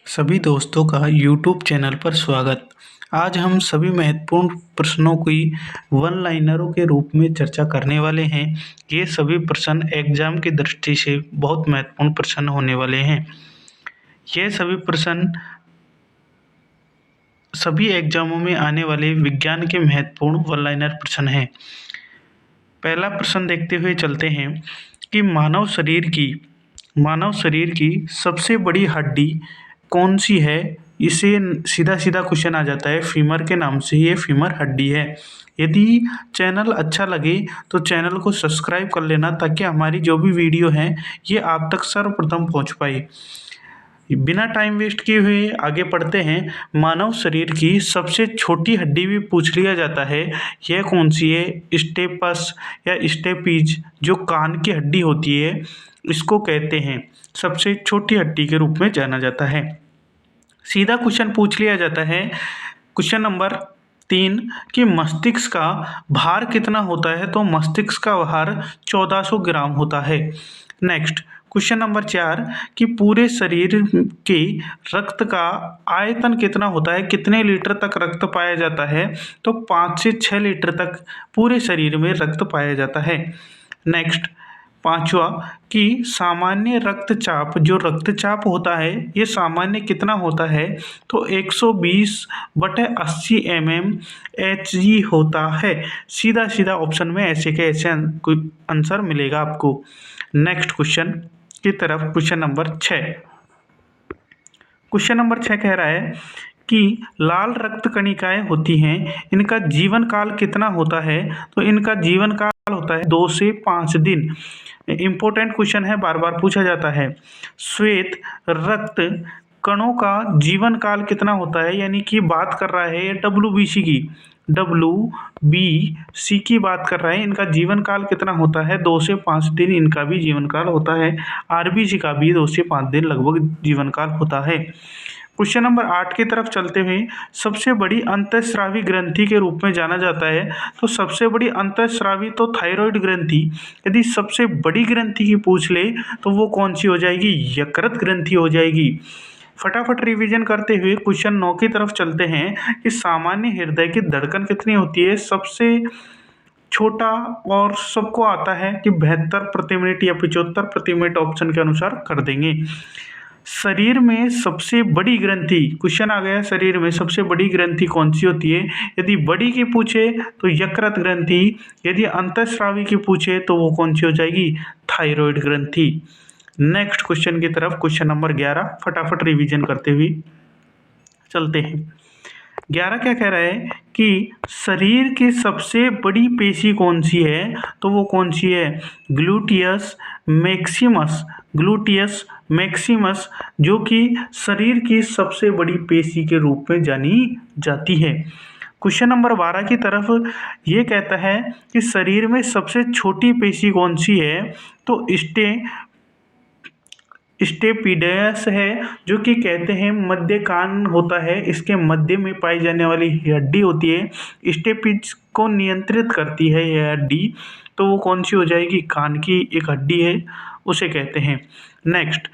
सभी दोस्तों का YouTube चैनल पर स्वागत। आज हम सभी महत्वपूर्ण प्रश्नों की वन लाइनरों के रूप में चर्चा करने वाले हैं। ये सभी प्रश्न एग्जाम की दृष्टि से बहुत महत्वपूर्ण प्रश्न होने वाले हैं। ये सभी प्रश्न सभी एग्जामों में आने वाले विज्ञान के महत्वपूर्ण वन लाइनर प्रश्न हैं। पहला प्रश्न देखते हुए चलते हैं कि मानव शरीर की सबसे बड़ी हड्डी कौन सी है। इसे सीधा सीधा क्वेश्चन आ जाता है, फीमर के नाम से ये फीमर हड्डी है। यदि चैनल अच्छा लगे तो चैनल को सब्सक्राइब कर लेना ताकि हमारी जो भी वीडियो है ये आप तक सर्वप्रथम पहुंच पाए। बिना टाइम वेस्ट किए हुए आगे पढ़ते हैं। मानव शरीर की सबसे छोटी हड्डी भी पूछ लिया जाता है, यह कौन सी है। स्टेपस या स्टेपीज जो कान की हड्डी होती है इसको कहते हैं, सबसे छोटी हड्डी के रूप में जाना जाता है। सीधा क्वेश्चन पूछ लिया जाता है, क्वेश्चन नंबर 3 कि मस्तिष्क का भार कितना होता है, तो मस्तिष्क का भार 1400 ग्राम होता है। नेक्स्ट क्वेश्चन नंबर 4 कि पूरे शरीर के रक्त का आयतन कितना होता है, कितने लीटर तक रक्त पाया जाता है, तो 5 से 6 लीटर तक पूरे शरीर में रक्त पाया जाता है। नेक्स्ट पांचवा कि सामान्य रक्तचाप जो रक्तचाप होता है ये सामान्य कितना होता है, तो 120/80 mmHg होता है। सीधा सीधा ऑप्शन में ऐसे के ऐसे आंसर मिलेगा आपको। नेक्स्ट क्वेश्चन की तरफ, क्वेश्चन नंबर 6। क्वेश्चन नंबर 6 कह रहा है कि लाल रक्त कणिकाएं होती हैं, इनका जीवन काल कितना होता है, तो इनका जीवन काल होता है 2 से 5 दिन। इंपॉर्टेंट क्वेश्चन है, बार बार पूछा जाता है। श्वेत रक्त कणों का जीवन काल कितना होता है, यानी कि बात कर रहा है ये WBC की, WBC की बात कर रहा है। इनका जीवन काल कितना होता है, 2 से 5 दिन इनका भी जीवन काल होता है। RBC का भी 2 से 5 दिन लगभग जीवन काल होता है। क्वेश्चन नंबर 8 की तरफ चलते हुए, सबसे बड़ी अंतःस्रावी ग्रंथि के रूप में जाना जाता है, तो सबसे बड़ी अंतःस्रावी तो थायराइड ग्रंथि। यदि सबसे बड़ी ग्रंथि की पूछ ले तो वो कौन सी हो जाएगी, यकृत ग्रंथि हो जाएगी। फटाफट रिवीजन करते हुए क्वेश्चन 9 की तरफ चलते हैं कि सामान्य हृदय की धड़कन कितनी होती है। सबसे छोटा और सबको आता है कि 72 प्रति मिनट या 75 प्रति मिनट, ऑप्शन के अनुसार कर देंगे। शरीर में सबसे बड़ी ग्रंथि, क्वेश्चन आ गया शरीर में सबसे बड़ी ग्रंथि कौन सी होती है। यदि बड़ी की पूछे तो यकृत ग्रंथि, यदि अंतःस्रावी की पूछे तो वो कौन सी हो जाएगी, थायराइड ग्रंथि। नेक्स्ट क्वेश्चन की तरफ, क्वेश्चन नंबर 11, फटाफट रिवीजन करते हुए चलते हैं। 11 क्या कह रहा है कि शरीर की सबसे बड़ी पेशी कौन सी है, तो वो कौन सी है, ग्लूटियस मैक्सिमस। ग्लूटियस मैक्सिमस जो कि शरीर की सबसे बड़ी पेशी के रूप में जानी जाती है। क्वेश्चन नंबर 12 की तरफ ये कहता है कि शरीर में सबसे छोटी पेशी कौन सी है, तो स्टेपिडस है, जो कि कहते हैं मध्य कान होता है, इसके मध्य में पाई जाने वाली हड्डी होती है। स्टेपिज को नियंत्रित करती है यह हड्डी, तो वो कौन सी हो जाएगी, कान की एक हड्डी है, उसे कहते हैं। नेक्स्ट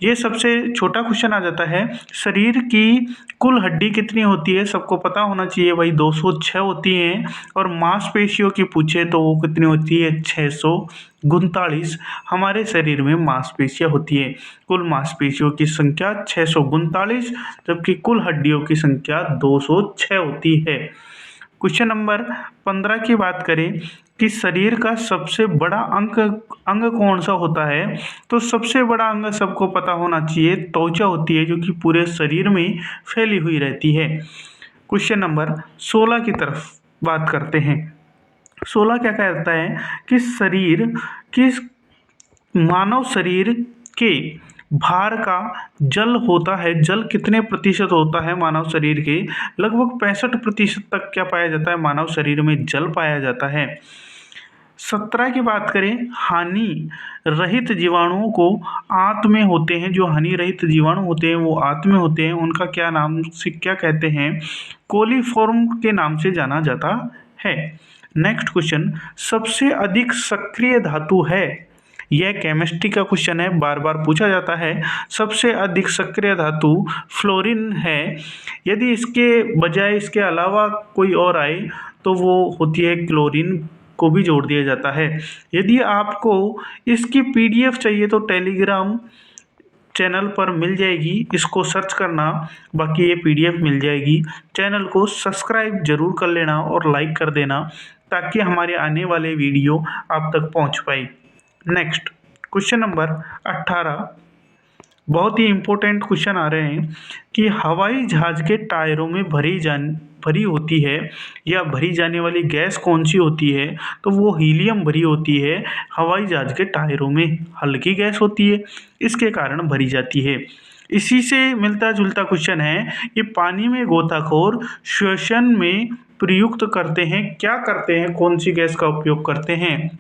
ये सबसे छोटा क्वेश्चन आ जाता है, शरीर की कुल हड्डी कितनी होती है, सबको पता होना चाहिए भाई 206 होती हैं। और मांसपेशियों की पूछे तो वो कितनी होती है, 639 हमारे शरीर में मांसपेशियां होती है। कुल मांसपेशियों की संख्या 639, जबकि कुल हड्डियों की संख्या 206 होती है। क्वेश्चन नंबर 15 की बात करें कि शरीर का सबसे बड़ा अंग कौन सा होता है, तो सबसे बड़ा अंग सबको पता होना चाहिए, त्वचा होती है, जो कि पूरे शरीर में फैली हुई रहती है। क्वेश्चन नंबर 16 की तरफ बात करते हैं। 16 क्या कहता है कि मानव शरीर के भार का जल होता है, जल कितने प्रतिशत होता है मानव शरीर के, लगभग 65% तक क्या पाया जाता है, मानव शरीर में जल पाया जाता है। 17 की बात करें, हानि रहित जीवाणुओं को आंत में होते हैं, जो हानि रहित जीवाणु होते हैं वो आंत में होते हैं, उनका क्या नाम से क्या कहते हैं, कोलीफॉर्म के नाम से जाना जाता है। नेक्स्ट क्वेश्चन, सबसे अधिक सक्रिय धातु है, यह केमिस्ट्री का क्वेश्चन है, बार बार पूछा जाता है। सबसे अधिक सक्रिय धातु फ्लोरीन है। यदि इसके बजाय इसके अलावा कोई और आए तो वो होती है क्लोरीन, को भी जोड़ दिया जाता है। यदि आपको इसकी PDF चाहिए तो टेलीग्राम चैनल पर मिल जाएगी, इसको सर्च करना, बाकी ये PDF मिल जाएगी। चैनल को सब्सक्राइब जरूर कर लेना और लाइक कर देना ताकि हमारे आने वाले वीडियो आप तक पहुंच पाए। नेक्स्ट क्वेश्चन नंबर 18, बहुत ही इम्पोर्टेंट क्वेश्चन आ रहे हैं कि हवाई जहाज के टायरों में भरी होती है या भरी जाने वाली गैस कौन सी होती है, तो वो हीलियम भरी होती है। हवाई जहाज के टायरों में हल्की गैस होती है, इसके कारण भरी जाती है। इसी से मिलता जुलता क्वेश्चन है, ये पानी में गोताखोर श्वसन में प्रयुक्त करते हैं, क्या करते हैं, कौन सी गैस का उपयोग करते हैं?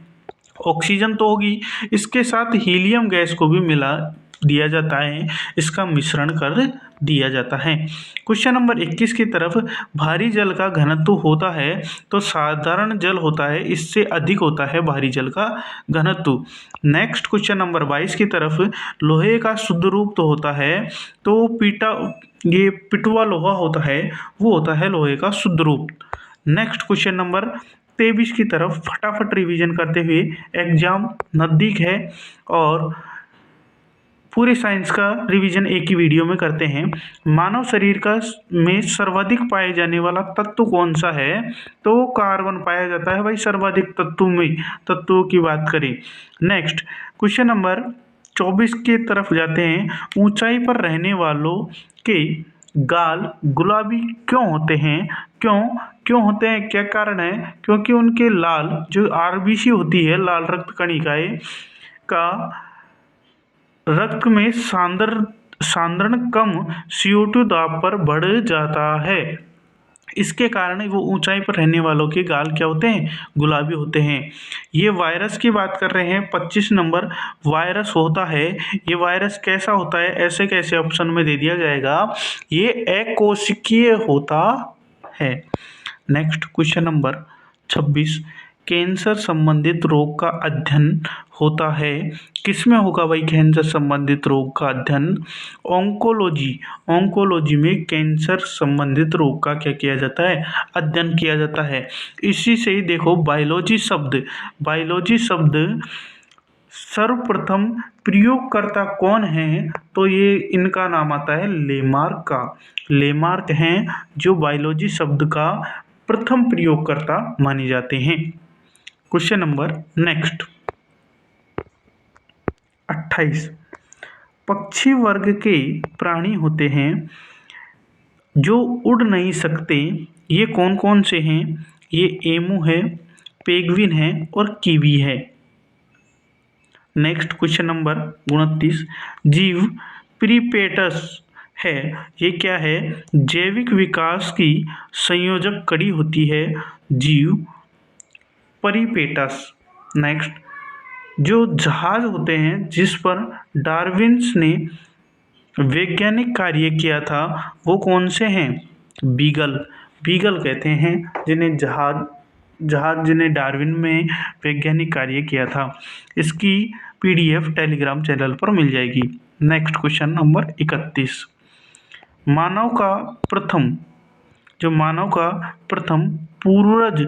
ऑक्सीजन तो होगी, इसके साथ हीलियम गैस को भी मिला दिया जाता है, इसका मिश्रण कर दिया जाता है। क्वेश्चन नंबर 21 की तरफ, भारी जल का घनत्व होता है तो साधारण जल होता है, इससे अधिक होता है भारी जल का घनत्व। नेक्स्ट क्वेश्चन नंबर 22 की तरफ, लोहे का शुद्ध रूप तो होता है तो ये पिटवा लोहा होता है, वो होता है लोहे का शुद्ध रूप। नेक्स्ट क्वेश्चन नंबर 23 की तरफ फटाफट रिवीजन करते हुए, एग्जाम नज़दीक है और पूरे साइंस का रिवीजन एक ही वीडियो में करते हैं। मानव शरीर का में सर्वाधिक पाए जाने वाला तत्व कौन सा है, तो कार्बन पाया जाता है भाई सर्वाधिक तत्वों की बात करें। नेक्स्ट क्वेश्चन नंबर 24 की तरफ जाते हैं, ऊंचाई पर रहने वालों के गाल गुलाबी क्यों होते हैं? क्यों होते हैं, क्या कारण है? क्योंकि उनके लाल जो RBC होती है, लाल रक्त कणिकाएं का रक्त में सांद्रण कम CO2 दाब पर बढ़ जाता है, इसके कारण वो ऊंचाई पर रहने वालों के गाल क्या होते हैं? गुलाबी होते हैं। ये वायरस की बात कर रहे हैं, 25 नंबर वायरस होता है। ये वायरस कैसा होता है, ऐसे कैसे ऑप्शन में दे दिया जाएगा, ये अकोशिकीय होता है। नेक्स्ट क्वेश्चन नंबर 26, कैंसर संबंधित रोग का अध्ययन होता है, किसमें होगा भाई कैंसर संबंधित रोग का अध्ययन? ऑन्कोलॉजी में कैंसर संबंधित रोग का क्या किया जाता है? अध्ययन किया जाता है। इसी से ही देखो बायोलॉजी शब्द सर्वप्रथम प्रयोगकर्ता कौन है, तो ये इनका नाम आता है लेमार्क का। लेमार्क हैं जो बायोलॉजी शब्द का प्रथम प्रयोगकर्ता माने जाते हैं। क्वेश्चन नंबर नेक्स्ट 28, पक्षी वर्ग के प्राणी होते हैं जो उड़ नहीं सकते, ये कौन कौन से हैं? ये एमू है, पेंगुइन है और कीवी है। नेक्स्ट क्वेश्चन नंबर 29, जीव प्रीपेटस है, ये क्या है? जैविक विकास की संयोजक कड़ी होती है, जीव परिपेटस। नेक्स्ट, जो जहाज होते हैं जिस पर डार्विन्स ने वैज्ञानिक कार्य किया था, वो कौन से हैं? बीगल कहते हैं जिन्हें जहाज जिन्हें डार्विन में वैज्ञानिक कार्य किया था। इसकी PDF टेलीग्राम चैनल पर मिल जाएगी। नेक्स्ट क्वेश्चन नंबर 31, मानव का प्रथम पूर्वज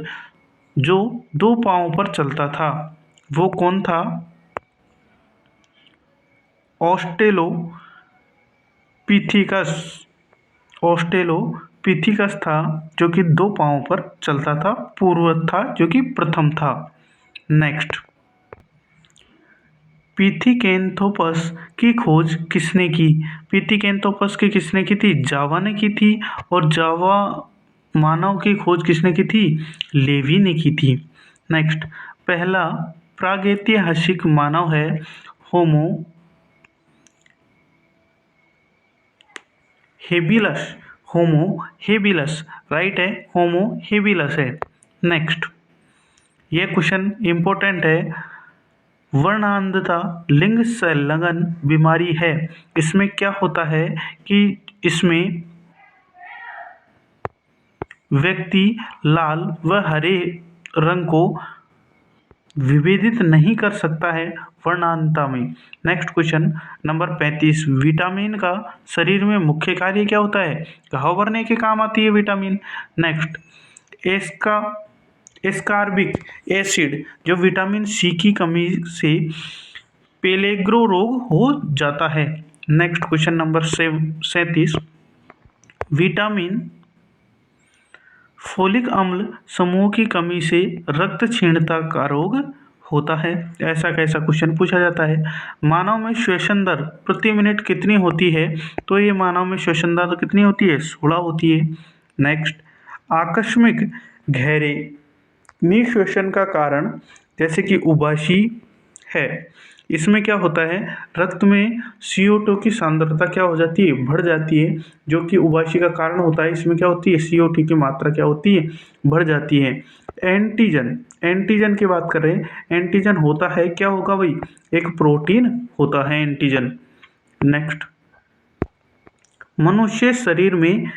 जो 2 पांवों पर चलता था, वो कौन था? ऑस्ट्रेलोपिथिकस था, जो कि 2 पांवों पर चलता था, पूर्वज था जो कि प्रथम था। नेक्स्ट, पिथिकेंथोपस की खोज किसने की? पिथिकेंथोपस की किसने की थी? जावा ने की थी। और जावा मानव की खोज किसने की थी? लेवी ने की थी। नेक्स्ट, पहला प्रागैतिहासिक मानव है होमो हेबिलस, राइट है, होमो हेबिलस है। नेक्स्ट, ये क्वेश्चन इंपॉर्टेंट है, वर्णांधता लिंग संलग्न बीमारी है, इसमें क्या होता है कि इसमें व्यक्ति लाल व हरे रंग को विभेदित नहीं कर सकता है, वर्णांता में। नेक्स्ट क्वेश्चन नंबर 35, विटामिन का शरीर में मुख्य कार्य क्या होता है? घाव भरने के काम आती है विटामिन। नेक्स्ट, एस्का एस्कार्बिक एसिड जो विटामिन सी की कमी से पेलेग्रो रोग हो जाता है। Next question number 37, vitamin folic अम्ल समूह की कमी से रक्त क्षीणता का रोग होता है। ऐसा कैसा क्वेश्चन पूछा जाता है? मानव में श्वसन दर प्रति मिनट कितनी होती है? तो ये मानव में श्वसन दर कितनी होती है? 16 होती है। नेक्स्ट, आकस्मिक गहरे निश्वसन का कारण जैसे कि उबासी है, इसमें क्या होता है? रक्त में CO2 की सांद्रता क्या हो जाती है? बढ़ जाती है, जो कि उबासी का कारण होता है। इसमें क्या होती है? CO2 की मात्रा क्या होती है? बढ़ जाती है। एंटीजन की बात कर रहे हैं। एंटीजन होता है क्या होगा भाई? एक प्रोटीन होता है एंटीजन। नेक्स्ट, मनुष्य शरीर में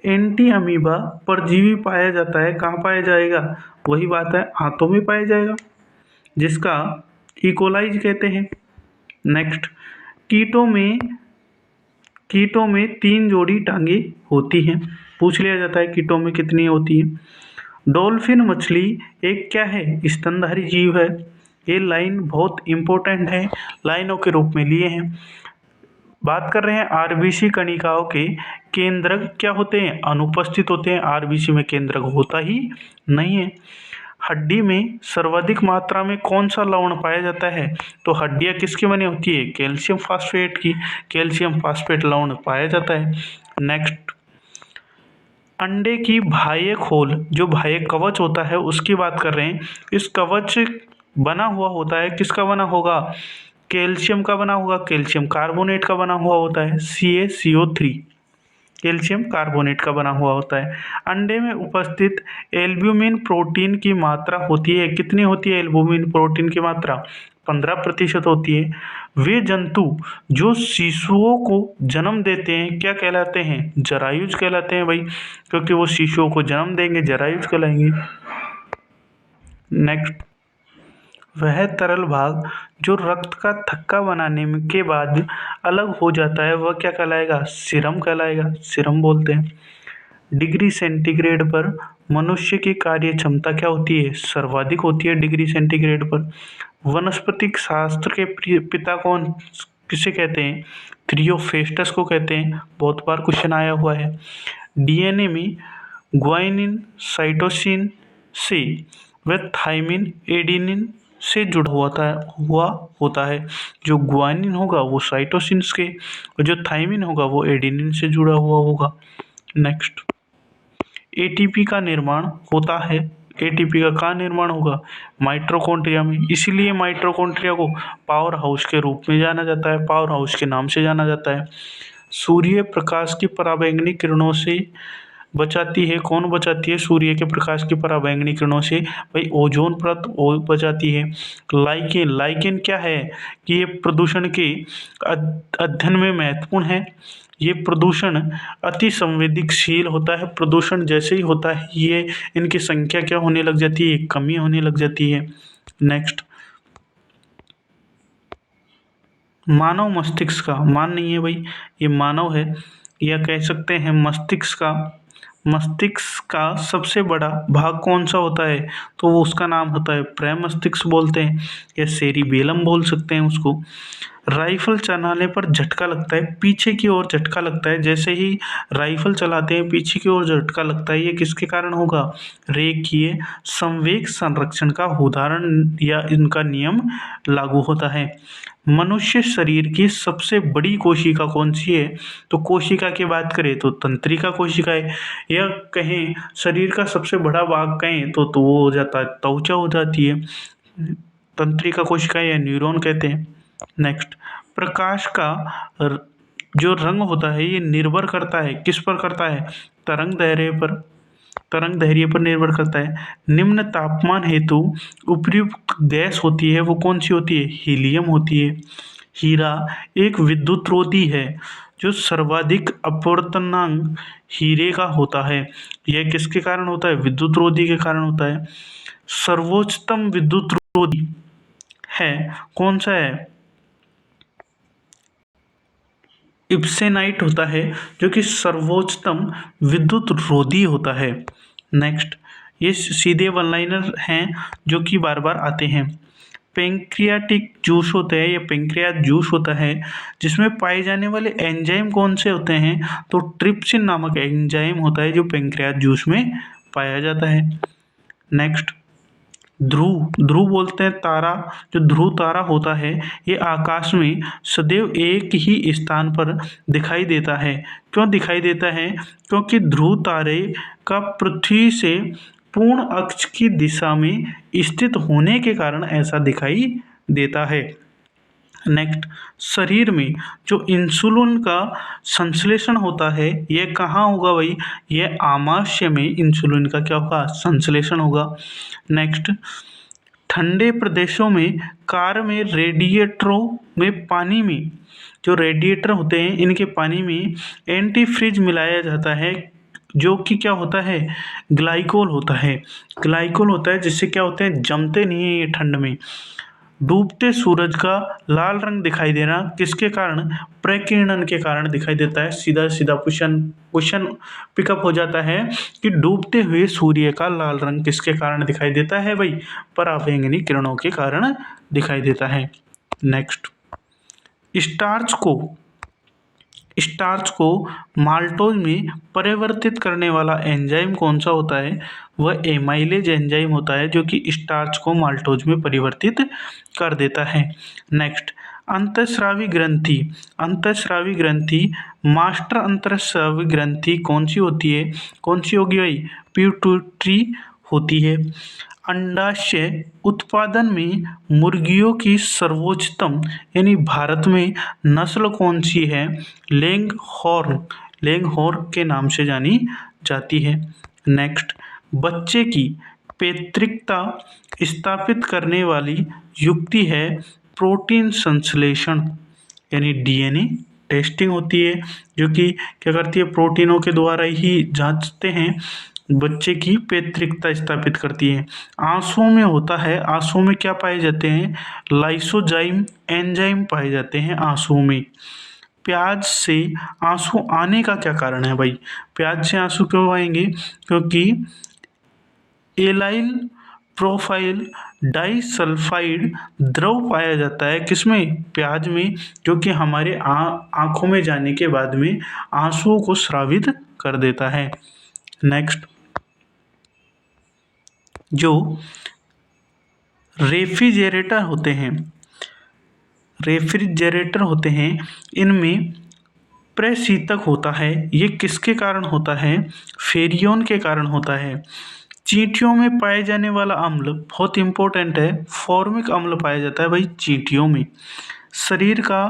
एंटी अमीबा परजीवी पाया जाता है। कहाँ पाया जाएगा? वही बात है, हाथों में पाया जाएगा, जिसका इकोलाइज कहते हैं। नेक्स्ट, कीटों में 3 जोड़ी टांगे होती हैं। पूछ लिया जाता है कीटों में कितनी होती है। डॉल्फिन मछली एक क्या है? स्तनधारी जीव है। ये लाइन बहुत इंपॉर्टेंट है, लाइनों के रूप में लिए हैं। बात कर रहे हैं आरबीसी कणिकाओं के केंद्रक क्या होते हैं? अनुपस्थित होते हैं। आरबीसी में केंद्रक होता ही नहीं है। हड्डी में सर्वाधिक मात्रा में कौन सा लवण पाया जाता है? तो हड्डियां किसकी बनी होती है? कैल्शियम फास्फेट की। कैल्शियम फास्फेट लवण पाया जाता है। नेक्स्ट, अंडे की बाह्य खोल जो बाह्य कवच होता है उसकी बात कर रहे हैं। इस कवच बना हुआ होता है, किसका बना होगा? कैल्शियम का बना होगा। कैल्शियम कार्बोनेट का बना हुआ होता है, CaCO3। कैल्शियम कार्बोनेट का बना हुआ होता है। अंडे में उपस्थित एल्ब्यूमिन प्रोटीन की मात्रा होती है, कितनी होती है एल्ब्यूमिन प्रोटीन की मात्रा? 15% होती है। वे जंतु जो शिशुओं को जन्म देते हैं क्या कहलाते हैं? जरायुज कहलाते हैं भाई, क्योंकि वो शिशुओं को जन्म देंगे, जरायुज कहलाएंगे। नेक्स्ट, वह तरल भाग जो रक्त का थक्का बनाने के बाद अलग हो जाता है वह क्या कहलाएगा? सीरम कहलाएगा, सीरम बोलते हैं। डिग्री सेंटीग्रेड पर मनुष्य की कार्य क्षमता क्या होती है? सर्वाधिक होती है डिग्री सेंटीग्रेड पर। वनस्पतिक शास्त्र के पिता कौन किसे कहते हैं? थ्रियोफेस्टस को कहते हैं। बहुत बार क्वेश्चन आया हुआ है। डीएनए में ग्वानिन साइटोसिन से व थाइमिन एडेनिन से जुड़ा हुआ होता है। जो ग्वानिन होगा वो साइटोसिन के, और जो थाइमिन होगा वो एडेनिन से जुड़ा हुआ होगा। नेक्स्ट, एटीपी का निर्माण होता है। एटीपी का कहाँ निर्माण होगा? माइटोकॉन्ड्रिया में। इसीलिए माइटोकॉन्ड्रिया को पावर हाउस के रूप में जाना जाता है, पावर हाउस के नाम से जाना जाता है। सूर्य प्रकाश की पराबैंगनी किरणों से बचाती है। कौन बचाती है सूर्य के प्रकाश की पराबैंगनी किरणों से? भाई ओजोन परत बचाती है। लाइकेन क्या है कि ये प्रदूषण के अध्ययन में महत्वपूर्ण है। ये प्रदूषण अति संवेदनशील होता है। प्रदूषण जैसे ही होता है ये इनकी संख्या क्या होने लग जाती है? कमी होने लग जाती है। नेक्स्ट, मानव मस्तिष्क का, मान नहीं है भाई, ये मानव है, या कह सकते हैं मस्तिष्क का सबसे बड़ा भाग कौन सा होता है? तो वो उसका नाम होता है प्रमस्तिष्क बोलते हैं, या सेरिबेलम बोल सकते हैं उसको। राइफल चलाने पर झटका लगता है, पीछे की ओर झटका लगता है। जैसे ही राइफल चलाते हैं पीछे की ओर झटका लगता है, ये किसके कारण होगा? रेखीय संवेग संरक्षण का उदाहरण या इनका नियम लागू होता है। मनुष्य शरीर की सबसे बड़ी कोशिका कौन सी है? तो कोशिका की बात करें तो तंत्रिका कोशिका है, या कहें शरीर का सबसे बड़ा भाग कहें तो वो हो जाता है त्वचा हो जाती है, तंत्रिका कोशिका या न्यूरॉन कहते हैं। नेक्स्ट, प्रकाश का जो रंग होता है ये निर्भर करता है, किस पर करता है? तरंग दैर्घ्य पर निर्भर करता है। निम्न तापमान हेतु उपयुक्त गैस होती है वो कौन सी होती है? हीलियम होती है। हीरा एक विद्युत रोधी है, जो सर्वाधिक अपवर्तनांक हीरे का होता है। यह किसके कारण होता है? विद्युत रोधी के कारण होता है। सर्वोच्चतम विद्युत रोधी है कौन सा है? इप्सेनाइट होता है जो कि सर्वोच्चतम विद्युत रोधी होता है। नेक्स्ट, ये सीधे वन लाइनर हैं जो कि बार बार आते हैं। पेंक्रियाटिक जूस होता है, ये पेंक्रियाज जूस होता है जिसमें पाए जाने वाले एंजाइम कौन से होते हैं? तो ट्रिप्सिन नामक एंजाइम होता है जो पेंक्रियाज जूस में पाया जाता है। नेक्स्ट, ध्रुव ध्रुव बोलते हैं तारा, जो ध्रुव तारा होता है ये आकाश में सदैव एक ही स्थान पर दिखाई देता है। क्यों दिखाई देता है? क्योंकि ध्रुव तारे का पृथ्वी से पूर्ण अक्ष की दिशा में स्थित होने के कारण ऐसा दिखाई देता है। नेक्स्ट, शरीर में जो इंसुलिन का संश्लेषण होता है ये कहाँ होगा भाई? ये आमाशय में इंसुलिन का क्या होगा? संश्लेषण होगा। नेक्स्ट, ठंडे प्रदेशों में कार में रेडिएटरों में पानी में जो रेडिएटर होते हैं इनके पानी में एंटी फ्रीज मिलाया जाता है जो कि क्या होता है? ग्लाइकोल होता है। ग्लाइकोल होता है जिससे क्या होते हैं? जमते नहीं है ये ठंड में। डूबते सूरज का लाल रंग दिखाई देना किसके कारण? प्रकीर्णन के कारण दिखाई देता है। सीधा सीधा क्वेश्चन पिकअप हो जाता है कि डूबते हुए सूर्य का लाल रंग किसके कारण दिखाई देता है भाई? पराबैंगनी किरणों के कारण दिखाई देता है। नेक्स्ट, स्टार्च को माल्टोज में परिवर्तित करने वाला एंजाइम कौन सा होता है? वह एमाइलेज एंजाइम होता है जो कि स्टार्च को माल्टोज में परिवर्तित कर देता है। नेक्स्ट, अंतःस्रावी ग्रंथि मास्टर अंतःस्रावी ग्रंथि कौन सी होती है? कौन सी होगी भाई? पिट्यूटरी होती है। अंडाशय उत्पादन में मुर्गियों की सर्वोच्चतम यानी भारत में नस्ल कौन सी है? लेंगहॉर्न के नाम से जानी जाती है। नेक्स्ट, बच्चे की पैतृकता स्थापित करने वाली युक्ति है प्रोटीन संश्लेषण यानी डीएनए टेस्टिंग होती है जो कि क्या करती है? प्रोटीनों के द्वारा ही जांचते हैं, बच्चे की पैतृकता स्थापित करती है। आंसुओं में होता है, आंसुओं में क्या पाए जाते हैं? लाइसोजाइम एंजाइम पाए जाते हैं आंसुओं में। प्याज से आंसू आने का क्या कारण है भाई? प्याज से आंसू क्यों आएंगे? क्योंकि एलाइल प्रोफाइल डाइसल्फाइड द्रव पाया जाता है किसमें? प्याज में, जो कि हमारे आँखों में जाने के बाद में आंसुओं को स्रावित कर देता है। नेक्स्ट, जो रेफ्रिजरेटर होते हैं इनमें प्रशीतक होता है, ये किसके कारण होता है? फेरियोन के कारण होता है। चींटियों में पाए जाने वाला अम्ल बहुत इंपॉर्टेंट है, फॉर्मिक अम्ल पाया जाता है भाई चींटियों में। शरीर का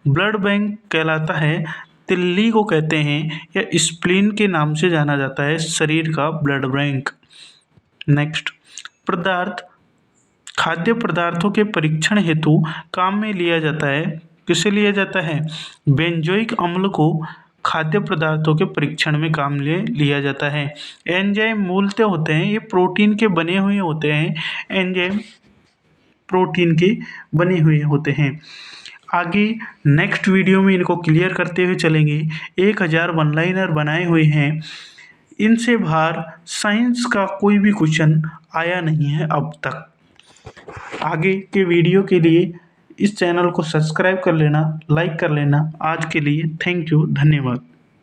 ब्लड बैंक कहलाता है, तिल्ली को कहते हैं या स्प्लीन के नाम से जाना जाता है शरीर का ब्लड बैंक। नेक्स्ट, खाद्य पदार्थों के परीक्षण हेतु काम में लिया जाता है, किसे लिया जाता है? बेंजोइक अम्ल को खाद्य पदार्थों के परीक्षण में काम लिया जाता है। एंजाइम मूलतः होते हैं, ये प्रोटीन के बने हुए होते हैं, एंजाइम प्रोटीन के बने हुए होते हैं। आगे नेक्स्ट वीडियो में इनको क्लियर करते हुए चलेंगे। 1000 वन लाइनर बनाए हुए हैं, इनसे बाहर साइंस का कोई भी क्वेश्चन आया नहीं है अब तक। आगे के वीडियो के लिए इस चैनल को सब्सक्राइब कर लेना, लाइक कर लेना। आज के लिए थैंक यू, धन्यवाद।